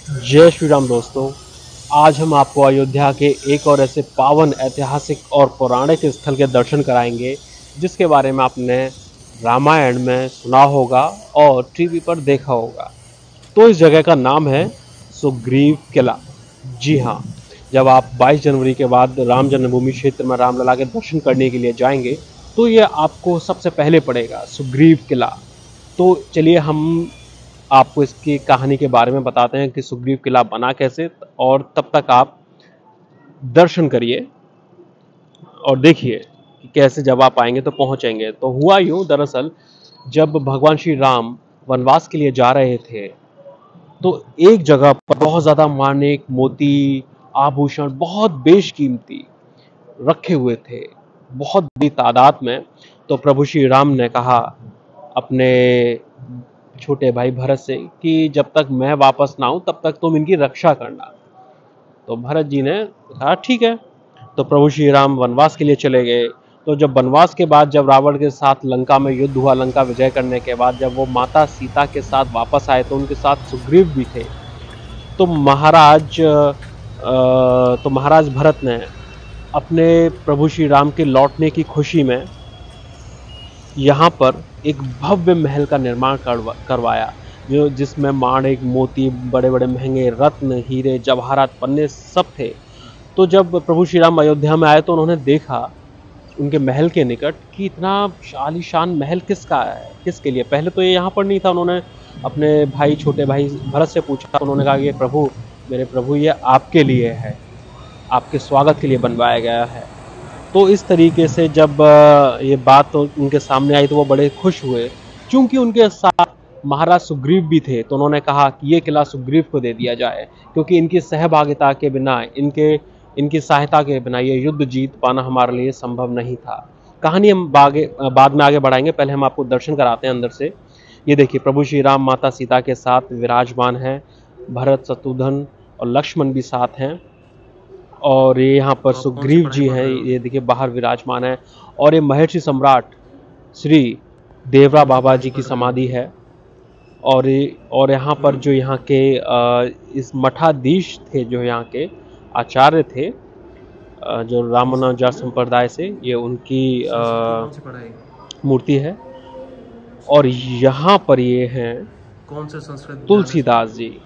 जय श्री राम दोस्तों। आज हम आपको अयोध्या के एक और ऐसे पावन ऐतिहासिक और पौराणिक स्थल के दर्शन कराएंगे जिसके बारे में आपने रामायण में सुना होगा और टीवी पर देखा होगा। तो इस जगह का नाम है सुग्रीव किला। जी हाँ, जब आप 22 जनवरी के बाद राम जन्मभूमि क्षेत्र में रामलला के दर्शन करने के लिए जाएंगे तो ये आपको सबसे पहले पड़ेगा सुग्रीव किला। तो चलिए हम आपको इसकी कहानी के बारे में बताते हैं कि सुग्रीव किला बना कैसे, और तब तक आप दर्शन करिए और देखिए कि कैसे जब आप आएंगे तो पहुंचेंगे। तो हुआ यूं, दरअसल जब भगवान श्री राम वनवास के लिए जा रहे थे तो एक जगह पर बहुत ज्यादा मानिक मोती आभूषण बहुत बेशकीमती रखे हुए थे, बहुत बड़ी तादाद में। तो प्रभु श्री राम ने कहा अपने छोटे भाई भरत से कि जब तक मैं वापस ना आऊं तब तक तुम इनकी रक्षा करना। तो भरत जी ने कहा ठीक है। तो प्रभु श्री राम वनवास के लिए चले गए। तो जब वनवास के बाद जब रावण के साथ लंका में युद्ध हुआ, लंका विजय करने के बाद जब वो माता सीता के साथ वापस आए तो उनके साथ सुग्रीव भी थे। तो महाराज भरत ने अपने प्रभु श्री राम के लौटने की खुशी में यहाँ पर एक भव्य महल का निर्माण करवाया, जो जिसमें माणिक मोती बड़े बड़े महंगे रत्न हीरे जवाहरात पन्ने सब थे। तो जब प्रभु श्री राम अयोध्या में आए तो उन्होंने देखा उनके महल के निकट कि इतना शालीशान महल किसका है, किसके लिए। पहले तो ये यहाँ पर नहीं था। उन्होंने अपने भाई छोटे भाई भरत से पूछा। उन्होंने कहा कि प्रभु, मेरे प्रभु, ये आपके लिए है, आपके स्वागत के लिए बनवाया गया है। तो इस तरीके से जब ये बात उनके सामने आई तो वो बड़े खुश हुए। चूंकि उनके साथ महाराज सुग्रीव भी थे तो उन्होंने कहा कि ये किला सुग्रीव को दे दिया जाए, क्योंकि इनकी सहभागिता के बिना, इनकी सहायता के बिना ये युद्ध जीत पाना हमारे लिए संभव नहीं था। कहानी हम बाद में आगे बढ़ाएंगे। पहले हम आपको दर्शन कराते हैं अंदर से। ये देखिए, प्रभु श्री राम माता सीता के साथ विराजमान हैं, भरत शत्रुघ्न और लक्ष्मण भी साथ हैं, और ये यहाँ पर सुग्रीव जी हैं, ये देखिए बाहर विराजमान है। और ये महर्षि सम्राट श्री देवरा बाबा जी की समाधि है। और यहाँ पर जो यहाँ के इस मठाधीश थे, जो यहाँ के आचार्य थे, जो रामानुजा संप्रदाय से, ये उनकी मूर्ति है। और यहाँ पर ये हैं कौन से संस्कृत तुलसीदास जी,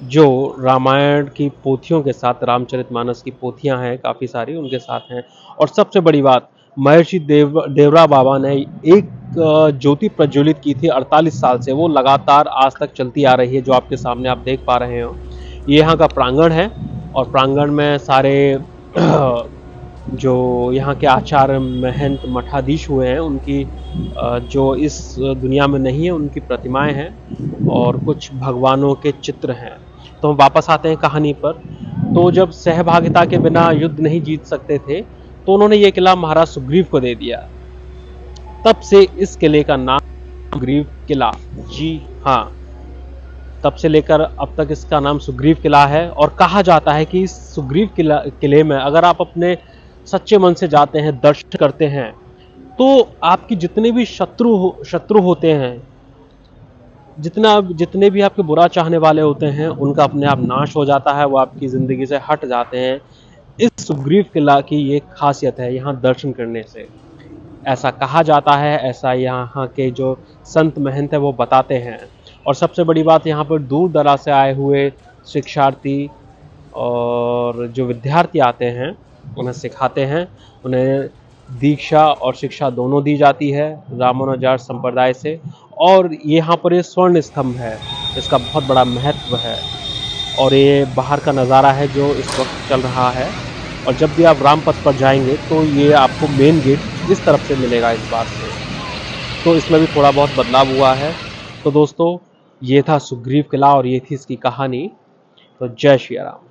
जो रामायण की पोथियों के साथ, रामचरितमानस की पोथियां हैं काफ़ी सारी, उनके साथ हैं। और सबसे बड़ी बात, महर्षि देवरा बाबा ने एक ज्योति प्रज्वलित की थी 48 साल से, वो लगातार आज तक चलती आ रही है, जो आपके सामने आप देख पा रहे हो। ये यहाँ का प्रांगण है, और प्रांगण में सारे जो यहाँ के आचार्य महंत मठाधीश हुए हैं, उनकी जो इस दुनिया में नहीं है उनकी प्रतिमाएं हैं, और कुछ भगवानों के चित्र हैं। तो हम वापस आते हैं कहानी पर। तो जब सहभागिता के बिना युद्ध नहीं जीत सकते थे तो उन्होंने ये किला महाराज सुग्रीव को दे दिया। तब से इस किले का नाम सुग्रीव किला। जी हाँ, तब से लेकर अब तक इसका नाम सुग्रीव किला है। और कहा जाता है कि इस सुग्रीव किले में अगर आप अपने सच्चे मन से जाते हैं, दर्शन करते हैं, तो आपकी जितने भी शत्रु होते हैं, जितने भी आपके बुरा चाहने वाले होते हैं, उनका अपने आप नाश हो जाता है, वो आपकी ज़िंदगी से हट जाते हैं। इस सुग्रीव किला की ये खासियत है यहाँ दर्शन करने से, ऐसा कहा जाता है, ऐसा यहाँ के जो संत महंत है वो बताते हैं। और सबसे बड़ी बात, यहाँ पर दूर दराज से आए हुए शिक्षार्थी और जो विद्यार्थी आते हैं उन्हें सिखाते हैं, उन्हें दीक्षा और शिक्षा दोनों दी जाती है रामानुजाचार्य संप्रदाय से। और यहाँ पर ये स्वर्ण स्तंभ है, इसका बहुत बड़ा महत्व है। और ये बाहर का नज़ारा है जो इस वक्त चल रहा है। और जब भी आप रामपथ पर जाएंगे तो ये आपको मेन गेट इस तरफ से मिलेगा, इस बार से। तो इसमें भी थोड़ा बहुत बदलाव हुआ है। तो दोस्तों, ये था सुग्रीव किला और ये थी इसकी कहानी। तो जय श्री राम।